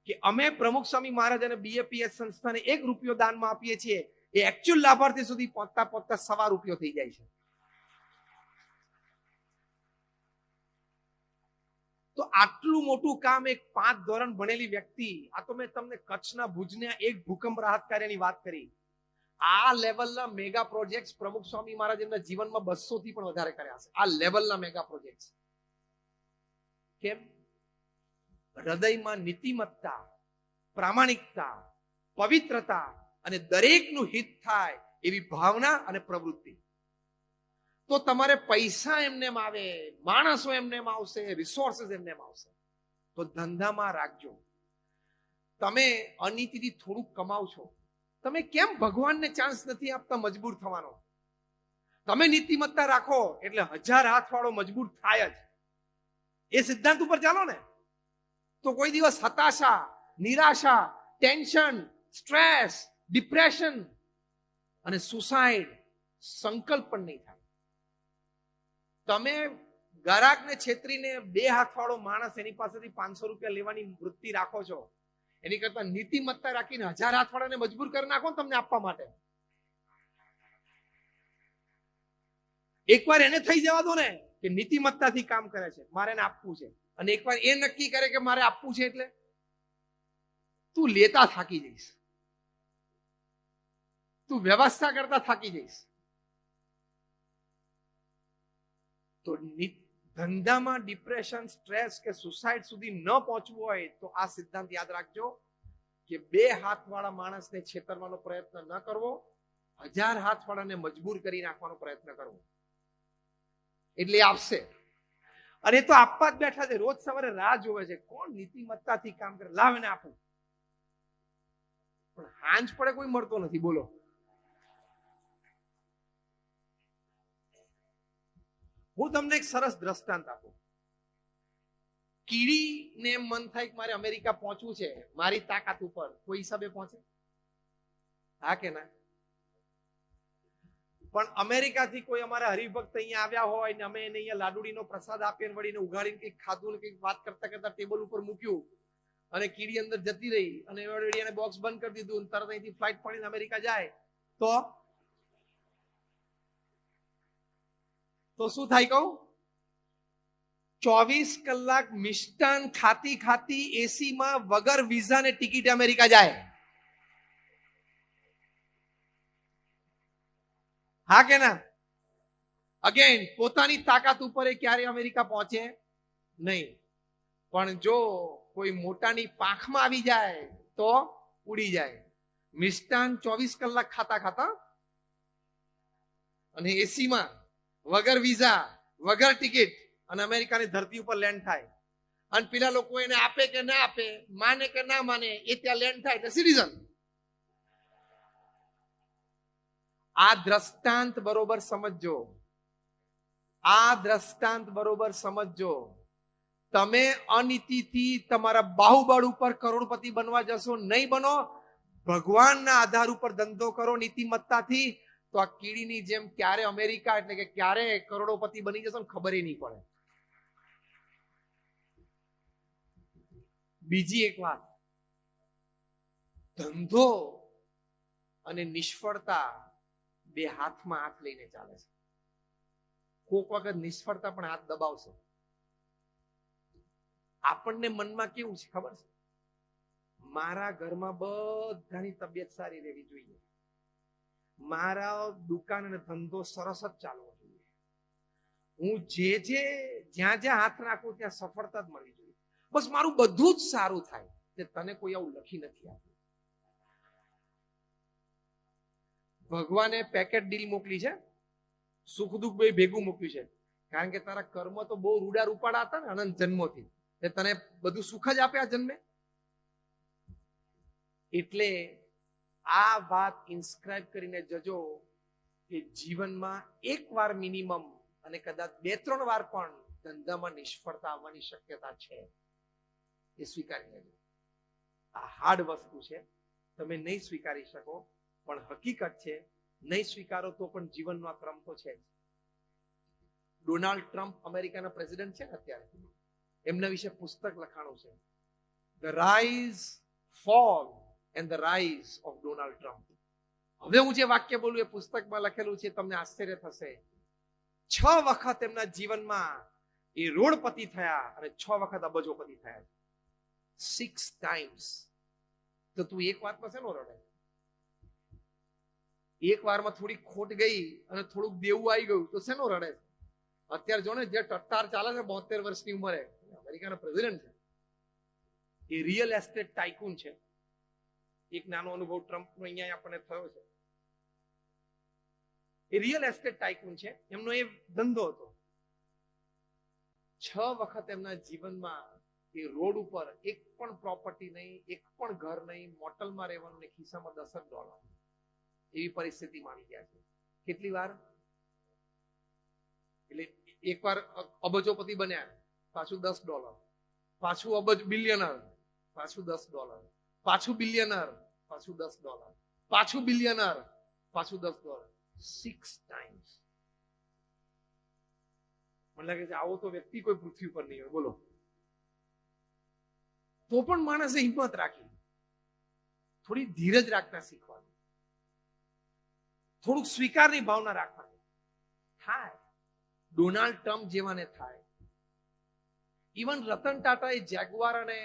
કે અમે પ્રમુખ સ્વામી મહારાજ અને BAPS સંસ્થાને 1 રૂપિયો દાનમાં આપીએ છીએ, એ એકચ્યુઅલ લાભાર્થી સુધી પહોંચતા ₹1.25 થઈ જાય છે. તો આટલું મોટું કામ એક 5 ધોરણ ભણેલી વ્યક્તિ, આ તો મેં તમને કચ્છના ભુજના એક ભૂકંપ રાહત કાર્યની વાત કરી. આ લેવલના મેગા પ્રોજેક્ટ્સ પ્રમુખ સ્વામી મહારાજ એમના જીવનમાં 200 થી પણ વધારે કર્યા છે. આ લેવલના મેગા પ્રોજેક્ટ્સ. કેમ? હૃદયમાં નીતિમત્તા, પ્રામાણિકતા, પવિત્રતા અને દરેકનું હિત થાય એવી ભાવના અને પ્રવૃત્તિ. તો તમારે પૈસા એમનેમ આવે, માણસો એમનેમ આવશે, રિસોર્સિસ એમનેમ આવશે. તો ધંધામાં રાખજો. તમે અનીતિથી થોડુંક કમાવ છો, તમે કેમ ભગવાનને ચાન્સ નથી આપતા મજબૂર થવાનો? તમે નીતિમત્તા રાખો એટલે 1000 હાથવાળો મજબૂર થાય જ. એ સિદ્ધાંત ઉપર ચાલો ને તો કોઈ દિવસ હતાશા, નિરાશા, ટેન્શન, સ્ટ્રેસ, ડિપ્રેશન અને સુસાઇડ સંકલ્પ પણ નહીં થાય. તમે ગ્રાહકને છેતરીને 2 હાથવાળો માણસ એની પાસેથી 500 રૂપિયા લેવાની વૃત્તિ રાખો છો, એની કરતા નીતિમત્તા રાખીને 1000 હાથવાળાને મજબૂર કરી નાખો ને તમને આપવા માટે. એકવાર એને થઈ જવા દો ને કે નીતિમત્તાથી કામ કરે છે, મારે એને આપવું છે, અને એકવાર એ નક્કી કરે કે મારે આપવું છે એટલે તું લેતા થાકી જઈશ, તું વ્યવસ્થા કરતા થાકી જઈશ. તો ધંધામાં ડિપ્રેશન, સ્ટ્રેસ કે સુસાઇડ સુધી ન પહોંચવું હોય તો આ સિદ્ધાંત યાદ રાખજો કે 2 હાથવાળા માણસને છેતરવાનો પ્રયત્ન ન કરવો, 1000 હાથવાળાને મજબૂર કરી નાખવાનો પ્રયત્ન કરવો, એટલે આપશે. અને તો આપવા જ બેઠા છે. રોજ સવારે રાહ જોવે છે કોણ નીતિમત્તાથી કામ કરે, લાવ એને આપું. પણ હાંજ પડે કોઈ મળતો નથી. બોલો, હું તમને એક સરસ દ્રષ્ટાંત આપું. કીડીને એમ મન થાય કે મારે અમેરિકા પહોંચવું છે, મારી તાકાત ઉપર, કોઈ હિસાબે પહોંચે? હા કે ના? પણ અમેરિકાથી કોઈ અમારા હરિભક્ત અહીંયા આવ્યા હોય ને અમે એને અહીંયા લાડુડીનો પ્રસાદ આપીને વળીને ઉઘાડીને કંઈક ખાધું ને કંઈક વાત કરતા કરતા ટેબલ ઉપર મૂક્યું અને કીડી અંદર જતી રહી અને એને બોક્સ બંધ કરી દીધું, તરત અહીંથી ફ્લાઇટ પડીને અમેરિકા જાય તો શું થાય કહું? 24 કલાક મિષ્ટાન ખાતી ખાતી એસીમાં વગર વિઝા ને ટિકિટ અમેરિકા જાય. હા કે ના? અગેન પોતાની તાકાત ઉપર ક્યારે અમેરિકા પહોંચે નહીં. પણ જો કોઈ મોટાની પાંખમાં આવી જાય તો ઉડી જાય. મિષ્ટાન 24 કલાક ખાતા ખાતા અને એસીમાં વગર વિઝા, વગર ટિકિટ અને અમેરિકાની ધરતી ઉપર લેન્ડ થાય. અને પેલા લોકો એને આપે કે ના આપે, માને કે ના માને, એ ત્યાં લેન્ડ થાય એટલે સિટીઝન. આ દ્રષ્ટાંત બરોબર સમજજો. આ દ્રષ્ટાંત બરોબર સમજજો. તમે અનીતિથી તમારા બાહુબળ ઉપર કરોડપતિ બનવા જશો, નહીં બનો. ભગવાનના આધાર ઉપર ધંધો કરો નીતિમત્તાથી, તો આ કીડીની જેમ ક્યારે અમેરિકા એટલે કે ક્યારે કરોડોપતિ બની જશો ને ખબર નહીં પડે. બીજી એક વાત, ધંધો અને નિષ્ફળતા 2 હાથમાં હાથ લઈને ચાલે છે. કોક વખત નિષ્ફળતા પણ હાથ દબાવશે. આપણને મનમાં કેવું છે ખબર છે? મારા ઘરમાં બધાની તબિયત સારી રહેવી જોઈએ, મારા દુકાન અને ધંધો સરસ જ ચાલવો જોઈએ, હું જ્યાં જ્યાં હાથ રાખું ત્યાં સફળતા જ મળવી જોઈએ, બસ મારું બધું જ સારું થાય. તને કોઈ આવું લખી નથી આપ્યું. ભગવાને પેકેટ ડીલ મોકલી છે, સુખ દુઃખ બે ભેગું મૂક્યું છે, કારણ કે તારા કર્મ તો બહુ રૂડા રૂપાડા હતા ને અનંત જન્મોથી, તને બધું સુખ જ આપ્યા જન્મે. એટલે આ વાત ઇન્સ્ક્રાઇબ કરીને જજો કે જીવનમાં એક વાર મિનિમમ અને કદાચ 2-3 વાર પણ ધંધામાં નિષ્ફળતા આવવાની શક્યતા છે. એ સ્વીકારી લેજો. આ હાર્ડ વસ્તુ છે, તમે નહીં સ્વીકારી શકો, પણ હકીકત છે, નહીં સ્વીકારો તો પણ જીવનનો આ ક્રમ તો છે જ. ડોનાલ્ડ ટ્રમ્પ અમેરિકાના પ્રેસિડેન્ટ છે ને અત્યારે, એમના વિશે પુસ્તક લખાણું છે, the rise, fall and the rise of Donald Trump. હવે હું જે વાક્ય બોલું એ પુસ્તકમાં લખેલું છે, તમને આશ્ચર્ય થશે. 6 વખત એમના જીવનમાં એ રોડપતિ થયા અને 6 વખત અબજોપતિ થયા. 6 times. તો તું એક વાતમાં શેનો રડે? એક વારમાં થોડી ખોટ ગઈ અને થોડુંક દેવું આવી ગયું તો શેનો રડે? અત્યારે જો ને જે ટટ્ટાર ચાલે છે 72 વર્ષની ઉંમરે, અમેરિકાના પ્રેસિડેન્ટ છે, એ રિયલ એસ્ટેટ ટાઇકૂન છે. એક નાનો અનુભવ ટ્રમ્પનો અહીંયા આપણને થયો છે. એ રિયલ એસ્ટેટ ટાઇકૂન છે, એમનો એ ધંધો હતો. 6 વખત એમના જીવનમાં એ રોડ ઉપર એક પણ પ્રોપર્ટી નહીં, એક પણ ઘર નહીં, મોટલમાં રહેવાનું ને ખિસ્સામાં $10 એવી પરિસ્થિતિ માની ગયા છે. કેટલી વાર? એટલે એક વાર અબજોપતિ બન્યા, પાછું $10, પાછું અબજ બિલિયનર, પાછું $10, પાછું બિલિયનર, પાછું $10, પાછું બિલિયનર, પાછું $10. 6 times. મને લાગે છે આવો તો વ્યક્તિ કોઈ પૃથ્વી પર નહીં હોય. બોલો. તો પણ માણસે હિંમત રાખી, થોડી ધીરજ રાખતા શીખવાનું, થોડુંક સ્વીકારની ભાવના રાખવાની. થાય. ડોનાલ્ડ ટ્રમ્પ જેવાને થાય. ઇવન રતન ટાટા એ જેગુઆર અને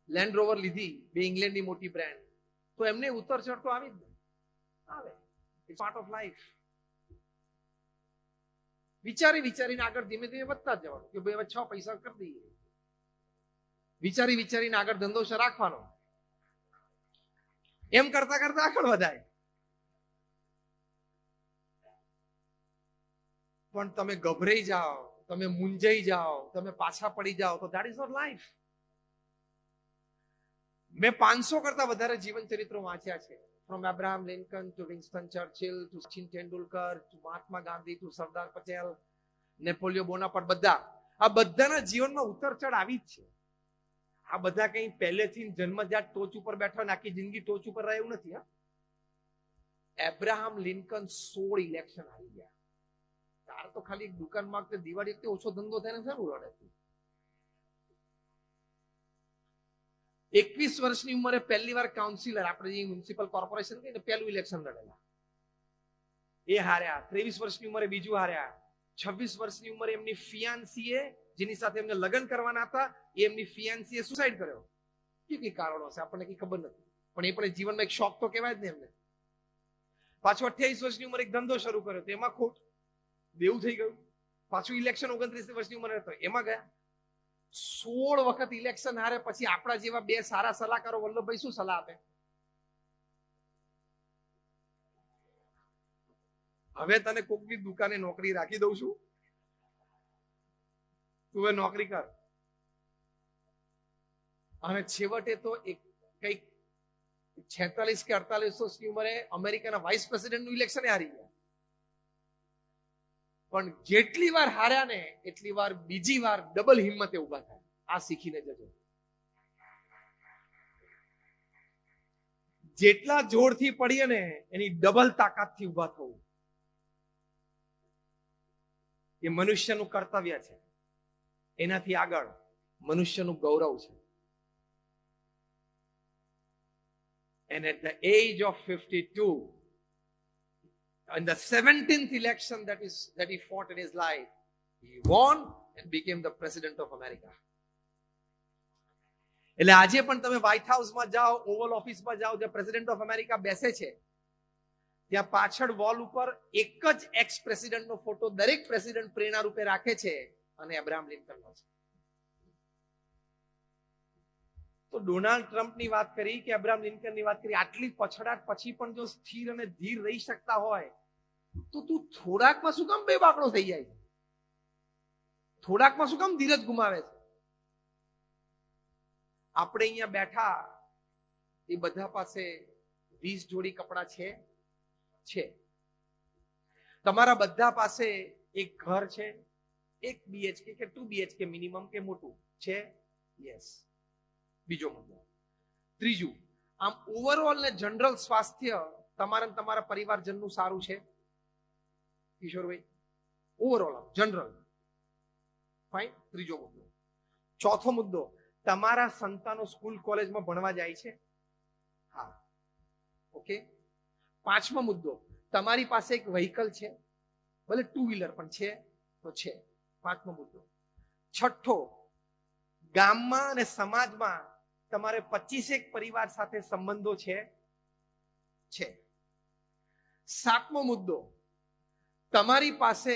લેન્ડ રોવર લીધી, બે ઇંગ્લેન્ડની મોટી બ્રાન્ડ, તો એમને ઉતર ચઢ તો આવી જ આવે. It's part of life. વિચારીને આગળ ધીમે ધીમે વધતા જ જવાનું કે ભાઈ હવે 6 પૈસા કરી દઈએ. વિચારીને આગળ ધંધો રાખવાનો. એમ કરતા કરતા આગળ વધાય. પણ તમે ગભરાઈ જાઓ, તમે મૂંઝાઈ જાઓ, તમે પાછા પડી જાઓ તો ધેટ ઇઝ નોટ લાઈફ. મેં 500 કરતા વધારે જીવન ચરિત્રો વાંચ્યા છે. From Abraham Lincoln to Winston Churchill to Sachin Tendulkar to Mahatma Gandhi to Sardar Patel, Napoleon Bonaparte, બધા આ બધાના જીવનમાં ઉતરચઢ આવી જ છે. આ બધા કઈ પહેલેથી જન્મજાત ટોચ ઉપર બેઠા, આખી જિંદગી ટોચ ઉપર રહે એવું નથી. એબ્રાહમ લિંકન 16 ઇલેક્શન હારી ગયા. તાર તો ખાલી એક દુકાનમાં કે દિવાળી વખતે ઓછો ધંધો થાય ને સારું રડે. 21 વર્ષની ઉંમરે પહેલી વાર કાઉન્સિલર, આપણે જે મ્યુનિસિપલ કોર્પોરેશન કહીએ ને, પહેલું ઇલેક્શન લડેલા, એ હાર્યા. 23 વર્ષની ઉંમરે બીજું હાર્યા. 26 વર્ષની ઉંમરે એમની ફિયાન્સીએ, જેની સાથે એમને લગ્ન કરવાના હતા, એમની ફિયાન્સીએ સુસાઇડ કર્યો. કઈ કારણો છે આપણને કઈ ખબર નથી, પણ એ પણ જીવનમાં એક શોખ તો કહેવાય જ ને એમને. પાછું 28 વર્ષની ઉંમરે એક ધંધો શરૂ કર્યો, તો એમાં ખોટ, દેવું થઈ ગયું. પાછું ઇલેક્શન 29 વર્ષની ઉંમરે હતો, એમાં ગયા. 16 વખત ઇલેક્શન હારે પછી આપણા જેવા બે સારા સલાહકારો વલ્લભભાઈ શું સલાહ આપે? હવે તને કોકની દુકાને નોકરી રાખી દઉં છું, તું એ નોકરી કર. અને છેવટે તો એક કઈક 46 કે 48 વર્ષની ઉંમરે અમેરિકાના વાઇસ પ્રેસિડેન્ટનું ઇલેક્શન હારી ગયા. પણ જેટલી વાર હાર્યા ને એટલી વાર બીજી વાર ડબલ હિંમતે ઉભા થાય. આ શીખીને જજો. જેટલા જોરથી પડીએ ને એની ડબલ તાકાતથી ઉભા થવું એ મનુષ્યનું કર્તવ્ય છે. એનાથી આગળ મનુષ્યનું ગૌરવ છે. And at the age of 52, in the 17th election that he fought in his life, he won and became the president of America. એટલે આજે પણ તમે વ્હાઇટ હાઉસમાં જાઓ, ઓવલ ઓફિસમાં જાઓ, જ્યાં પ્રેસિડેન્ટ ઓફ અમેરિકા બેસે છે, ત્યાં પાછળ વોલ ઉપર એક જ એક્સ પ્રેસિડેન્ટનો ફોટો દરેક પ્રેસિડેન્ટ પ્રેરણા રૂપે રાખે છે, અને અબ્રાહમ લિંકનનો છે. તો ડોનાલ્ડ ટ્રમ્પની વાત કરી કે અબ્રાહમ લિંકનની વાત કરી, આટલી પછડાટ પછી પણ જો સ્થિર અને ધીર રહી શકતા હોય તો તું થોડાકમાં શું કામ બેબાકડો થઈ જાય છે? થોડાકમાં શું કામ ધીરજ ગુમાવે છે? આપણે અહીંયા બેઠા એ બધા પાસે 20 જોડી કપડા છે. તમારા બધા પાસે એક ઘર છે, 1 BHK કે 2 BHK મિનિમમ કે મોટું છે. યસ. બીજો મુદ્દો. ત્રીજું, આમ ઓવરઓલ ને જનરલ સ્વાસ્થ્ય તમારા તમારા પરિવારજનનું સારું છે કિશોરભાઈ? Overall general fine. ત્રીજો મુદ્દો. ચોથો મુદ્દો, તમારા સંતાનો સ્કૂલ કોલેજમાં ભણવા જાય છે? હા. ઓકે. પાંચમો મુદ્દો, તમારી પાસે એક વ્હીકલ છે, ભલે 2 વ્હીલર પણ છે તો છે. પાંચમો મુદ્દો. છઠ્ઠો, ગામમાં અને સમાજમાં તમારે 25 પરિવાર સાથે સંબંધો છે. સાતમો મુદ્દો, તમારી પાસે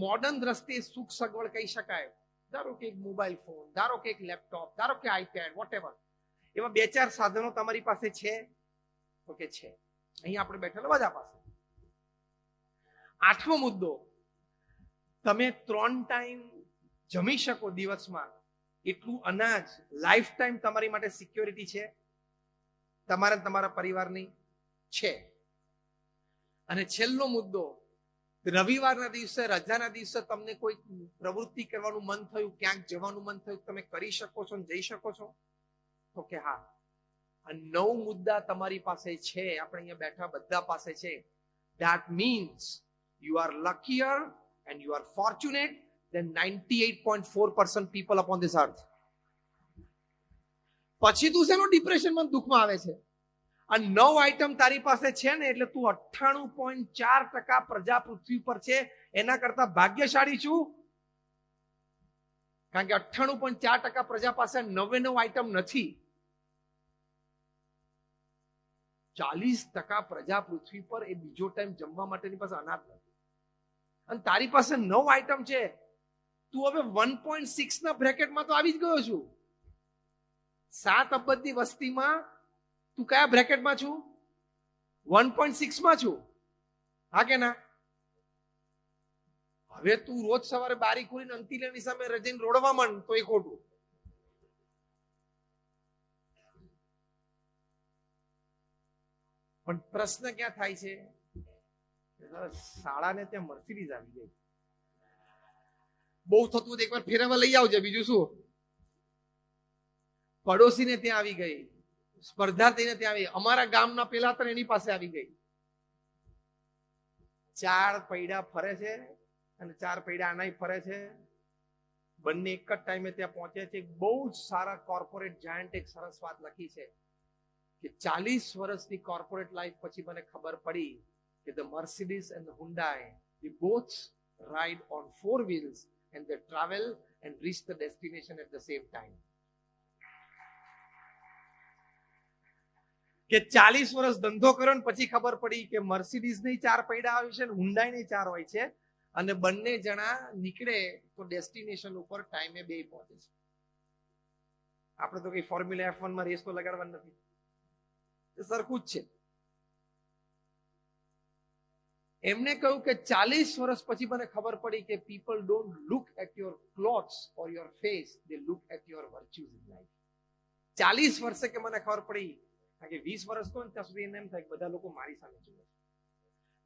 મોડર્ન દ્રષ્ટિએ સુખ સગવડ કહી શકાય, ધારો કે એક મોબાઈલ ફોન, ધારો કે એક લેપટોપ, ધારો કે આઈપેડ, વોટેવર, એવા 2-4 સાધનો તમારી પાસે છે? તો કે છે. અહીં આપણે બેઠેલા બધા પાસે. આઠમો મુદ્દો, તમે 3 ટાઈમ જમી શકો દિવસમાં એટલું અનાજ લાઈફ ટાઈમ તમારી માટે સિક્યોરિટી છે? તમારા તમારા પરિવારની છે. અને છેલ્લો મુદ્દો, રવિવારના દિવસે, રજાના દિવસે તમને કોઈ પ્રવૃત્તિ કરવાનું મન થયું, ક્યાંક જવાનું મન થયું, તમે કરી શકો છો, જઈ શકો છો? તો કે હા. આ 9 મુદ્દા તમારી પાસે છે, આપણે અહીંયા બેઠા બધા પાસે છે. That means you are luckier and you are fortunate than 98.4% people upon this earth. પછી તું શેનો ડિપ્રેશનમાં, દુઃખમાં આવે છે? આ 9 આઈટમ તારી પાસે છે ને, એટલે તું 98.4% પ્રજા પૃથ્વી પર છે એના કરતા ભાગ્યશાળી છું. કારણ કે 98.4% પ્રજા પાસે 99 આઈટમ નથી. 40% પ્રજા પૃથ્વી પર એ બીજો ટાઈમ જમવા માટેની પાસે અનાજ નથી. અને તારી પાસે 9 આઈટમ છે. તું હવે 1.6 ના બ્રેકેટમાં તો આવી જ ગયો છું. 7 અબજની વસ્તીમાં તું કયા બ્રેકેટમાં છું? 1.6 માં છું. હા કે ના? હવે તું રોજ સવારે બારી ખોલીને અંતિલાની સામે રજીને રોડવા માંડ તો એ ખોટું. પણ પ્રશ્ન ક્યાં થાય છે? શાળાને ત્યાં મર્સિડીઝ આવી ગઈ. બહુ થતું એકવાર ફેરવા લઈ આવજે, બીજું શું. પડોશીને ત્યાં આવી ગઈ, સ્પર્ધાર્થીને ત્યાં આવી, અમારા ગામના પેલા તો એની પાસે આવી ગઈ. 4 પૈડા ફરે છે અને 4 પૈડા આનાય ફરે છે. બંને એક જ ટાઈમે ત્યાં પહોંચે છે. બહુ જ સારા કોર્પોરેટ જાયન્ટ એક સરસ વાત લખી છે કે 40 વર્ષની કોર્પોરેટ લાઈફ પછી મને ખબર પડી કે the Mercedes and the Hyundai, they both ride on 4 wheels and they travel and reach the destination at the same time. કે 40 વર્ષ ધંધો કર્યો ને પછી ખબર પડી કે મર્સિડીઝ ની 4 પૈડા આવે છે, હુન્ડાઈ ની 4 હોય છે, અને બંને જણા નીકળે તો ડેસ્ટિનેશન ઉપર ટાઈમે 2 પહોંચે છે. આપણે તો કઈ ફોર્મ્યુલા F1 માં રેસ તો લગાડવાની નથી, સરખું જ છે. એમને કહ્યું કે 40 વર્ષ પછી મને ખબર પડી કે people don't look at your clothes or your face, they look at your virtues in life. 40 વર્ષે કે મને ખબર પડી, કારણ કે 20 વર્ષ નો હોય ત્યાં સુધી એને એમ થાય કે બધા લોકો મારી સામે જુએ.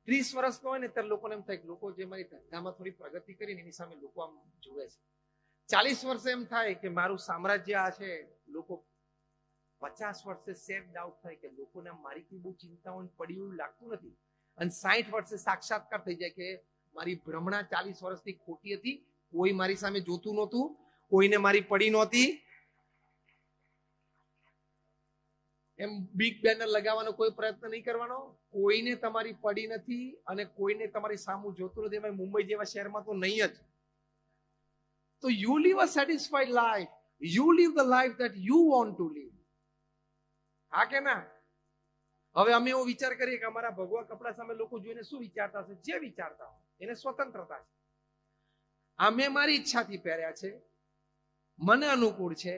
30 વર્ષ નો હોય ને ત્યારે લોકોને એમ થાય કે લોકો જે મારી ધંધામાં થોડી પ્રગતિ કરીને એની સામે લોકો આમ જુએ છે. 40 વર્ષે એમ થાય કે મારું સામ્રાજ્ય આ છે. લોકો 50 વર્ષે સેલ્ફ ડાઉટ થાય કે લોકોને મારી કઈ બહુ ચિંતાઓ પડી એવું લાગતું નથી. અને 60 વર્ષે સાક્ષાત્કાર થઈ જાય કે મારી ભ્રમણા 40 વર્ષથી ખોટી હતી, કોઈ મારી સામે જોતું નહોતું, કોઈને મારી પડી નહોતી. એમ બિગ બેનર લગાવવાનો કોઈ પ્રયત્ન નહીં કરવાનો, કોઈને તમારી પડી નથી અને કોઈને તમારી સામું જોતું નથી. એમાં મુંબઈ જેવા શહેરમાં તો નહીં જ. તો you live a satisfied life, you live the life that you want to live. હા કે ના? હવે અમે એવો વિચાર કરીએ કે અમારા ભગવા કપડા સામે લોકો જોઈને શું વિચારતા હશે? જે વિચારતા હોય, એને સ્વતંત્રતા છે. અમે મારી ઈચ્છાથી પહેર્યા છે, મને અનુકૂળ છે,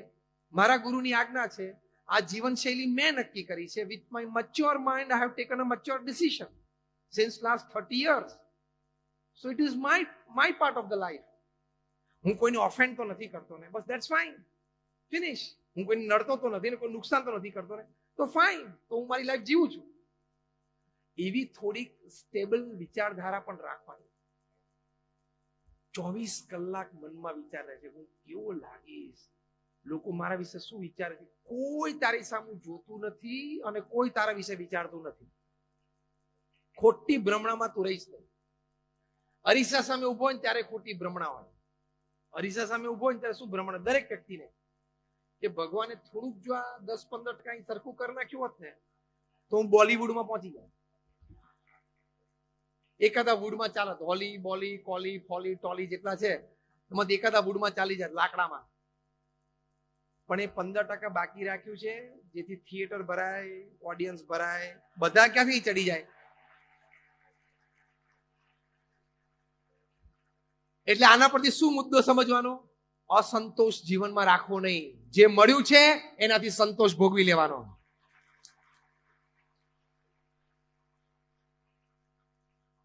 મારા ગુરુની આજ્ઞા છે, આ જીવનશૈલી મેં નક્કી કરી છે. With my mature mind I have taken a mature decision since last 30 years. So it is my part of the life. હું કોઈને ઓફેન્ડ તો નથી કરતો ને, બસ ધેટ્સ ફાઇન, ફિનિશ. હું કોઈને નડતો તો નથી ને કોઈ નુકસાન તો નથી કરતો ને, તો ફાઇન, તો હું મારી લાઈફ જીવું છું. એવી થોડીક સ્ટેબલ વિચારધારા પણ રાખવાની. 24 કલાક મનમાં વિચાર રહે છે, હું કેવો લાગીશ, લોકો મારા વિશે શું વિચારે છે. કોઈ તારી સામે જોતું નથી અને કોઈ તારા વિશે વિચારતું નથી. ખોટી ભ્રમણામાં તું રહીશ નહીં. અરીસા સામે ઉભો હોય ત્યારે ખોટી ભ્રમણા હોય. અરીસા સામે ઉભો હોય ત્યારે શું ભ્રમણા? દરેક વ્યક્તિને કે ભગવાને થોડુંક જો આ 10-15% સરખું કરી નાખ્યું હોત ને તો હું બોલીવુડમાં પહોંચી જાય. એકાદા વુડમાં ચાલત, હોલી બોલી કોલી ફોલી ટોલી જેટલા છે એમાંથી એકાદા વુડમાં ચાલી જાય, લાકડામાં. પણ એ 15% બાકી રાખ્યું છે જેથી થિયેટર ભરાય, ઓડિયન્સ ભરાય. બધા ક્યાંથી ચડી જાય? એટલે આના પરથી શું મુદ્દો સમજવાનો? અસંતોષ જીવનમાં રાખવો નહીં. જે મળ્યું છે એનાથી સંતોષ ભોગવી લેવાનો.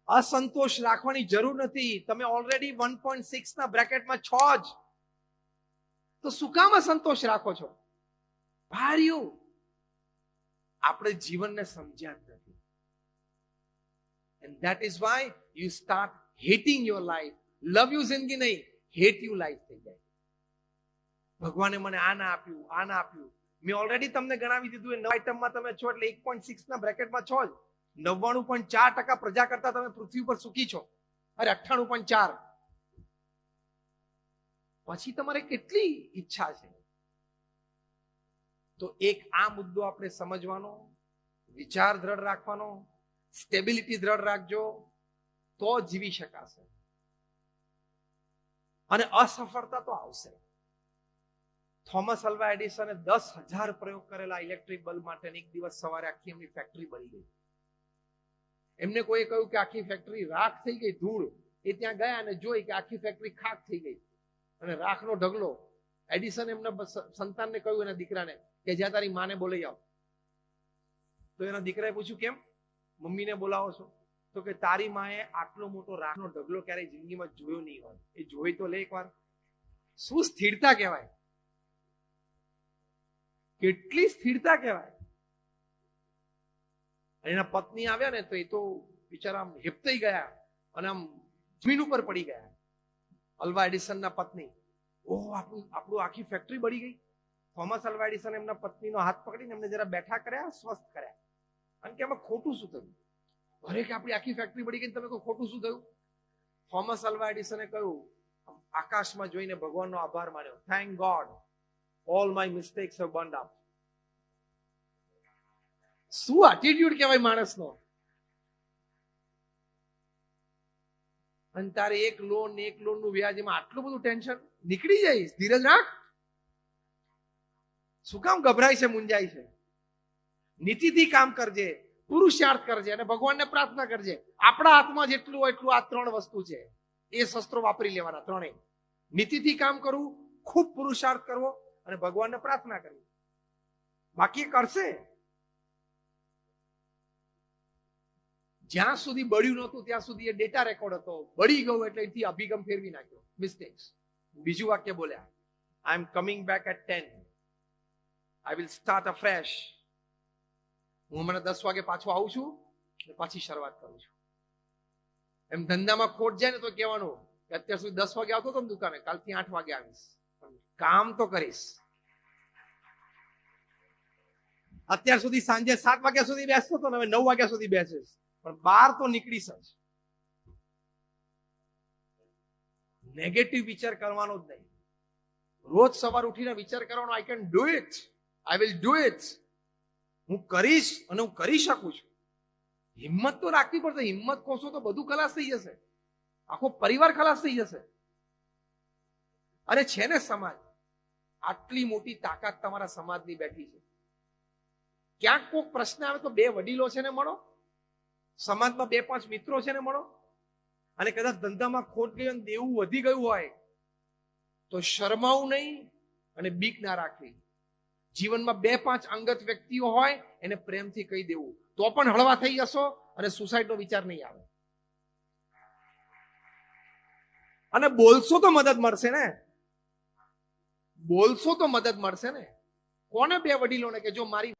અસંતોષ રાખવાની જરૂર નથી. તમે ઓલરેડી 1.6 ના બ્રેકેટમાં છો જ, તો શું કામ અસંતોષ રાખો છો? ભાર્યું આપણે જીવનને સમજ્યા જ નથી. And that is why you start hating your life. Love you જિંદગી નહીં, હેટ યુ લાઈફ થઈ જાય. ભગવાને મને આ ના આપ્યું, આ ના આપ્યું. મેં ઓલરેડી તમને ગણાવી દીધું, 9 આઈટમમાં તમે છો એટલે 1.6 ના બ્રેકેટમાં છો જ. 99.4% પ્રજા કરતા તમે પૃથ્વી પર સુખી છો. અરે 98.4. પછી તમારે કેટલી ઈચ્છા છે? તો એક આ મુદ્દો આપણે સમજવાનો, વિચાર દ્રઢ રાખવાનો, સ્ટેબિલિટી દ્રઢ રાખજો, તો જીવી શકાશે. અને અસફળતા તો આવશે. થોમસ અલ્વા એડિસને 10,000 પ્રયોગ કરેલા ઇલેક્ટ્રિક બલ્બ માટે. એક દિવસ સવારે આખી એમની ફેક્ટરી બળી ગઈ. એમને કોઈ કહ્યું કે આખી ફેક્ટરી રાખ થઈ ગઈ, ધૂળ. એ ત્યાં ગયા અને જોઈ કે આખી ફેક્ટરી ખાક થઈ ગઈ અને રાખનો ઢગલો. એડિસન એમના સંતાનને કહ્યું, એના દીકરાને, કે જ્યાં તારી માને બોલાઈ આવ. તો એના દીકરાએ પૂછ્યું, કેમ મમ્મીને બોલાવો છો? તો કે તારી માએ આટલો મોટો રાખનો ઢગલો ક્યારેય જિંદગીમાં જોયો નહીં હોય. એ જોઈ તો લે એકવાર. શું સ્થિરતા કહેવાય! કેટલી સ્થિરતા કહેવાય! એના પત્ની આવ્યા ને તો એ તો બિચારા આમ હિપતાઈ ગયા અને આમ જમીન ઉપર પડી ગયા. અલ્વા એડિસનના પત્ની, ઓહ આપણું આખી ફેક્ટરી બળી ગઈ. થોમસ અલ્વા એડિસન એમના પત્નીનો હાથ પકડીને એમને જરા બેઠા કર્યા, સ્વસ્થ કર્યા. અને કે આમાં ખોટું શું થયું? અરે કે આપણી આખી ફેક્ટરી બળી ગઈ, તમે કહો ખોટું શું થયું? થોમસ અલ્વા એડિસને કહ્યું, આકાશમાં જોઈને ભગવાનનો આભાર માન્યો. Thank God, all my mistakes have burned up. શું એટીટ્યુડ કહેવાય માણસનો! અને તારે એક લોન નું વ્યાજ, એમાં આટલું બધું ટેન્શન. નીકળી જઈશ, ધીરજ રાખ. શું કામ ગભરાય છે, મૂંઝાય છે? નીતિથી કામ કરજે, પુરુષાર્થ કરજે અને ભગવાનને પ્રાર્થના કરજે. આપણા હાથમાં જેટલું હોય એટલું આ 3 વસ્તુ છે, એ શસ્ત્રો વાપરી લેવાના. 3. નીતિથી કામ કરવું, ખૂબ પુરુષાર્થ કરવો અને ભગવાનને પ્રાર્થના કરવી. બાકી કરશે. જ્યાં સુધી બળ્યું નહોતું ત્યાં સુધી એ ડેટા રેકોર્ડ હતો. બળી ગયું એટલે એથી અભિગમ ફેરવી નાખ્યો. મિસ્ટેક્સ. બીજું વાક્ય બોલ્યા, I am coming back at 10. I will start afresh. હું હમણાં 10 વાગે પાછો આવું છું અને પાછી શરૂઆત કરું છું. એમ ધંધામાં ખોટ જાય ને તો કહેવાનું કે અત્યાર સુધી 10 વાગે આવતો હતો ને દુકાને, કાલથી 8 વાગે આવીશ, કામ તો કરીશ. અત્યાર સુધી સાંજે 7 વાગ્યા સુધી બેસતો હતો ને હવે 9 વાગ્યા સુધી બેસીશ, પણ બહાર તો નીકળીશ જ. નેગેટિવ વિચાર કરવાનો જ નહીં. રોજ સવાર ઉઠીને વિચાર કરવાનો, I can do it, I will do it. હું કરીશ અને હું કરી શકું છું. હિંમત તો રાખવી પડશે. હિંમત ખોશો તો બધું ખલાસ થઈ જશે, આખો પરિવાર ખલાસ થઈ જશે. અરે છે ને સમાજ, આટલી મોટી તાકાત તમારા સમાજની બેઠી છે. ક્યાંક કોઈક પ્રશ્ન આવે તો 2 વડીલો છે ને મળો, સમાજમાં 2-5 મિત્રો છે ને મળો. અને કદાચ ધંધામાં ખોટ ગઈ અને દેવું વધી ગયું હોય તો શરમાવું નહીં અને બીક ના રાખવી. જીવનમાં 2-5 અંગત વ્યક્તિઓ હોય એને પ્રેમથી કહી દેવું, તો પણ હળવા થઈ જશો અને સુસાઇડનો વિચાર નહીં આવે. અને બોલશો તો મદદ મળશે ને, બોલશો તો મદદ મળશે ને. કોને 2 વડીલોને કે જો મારી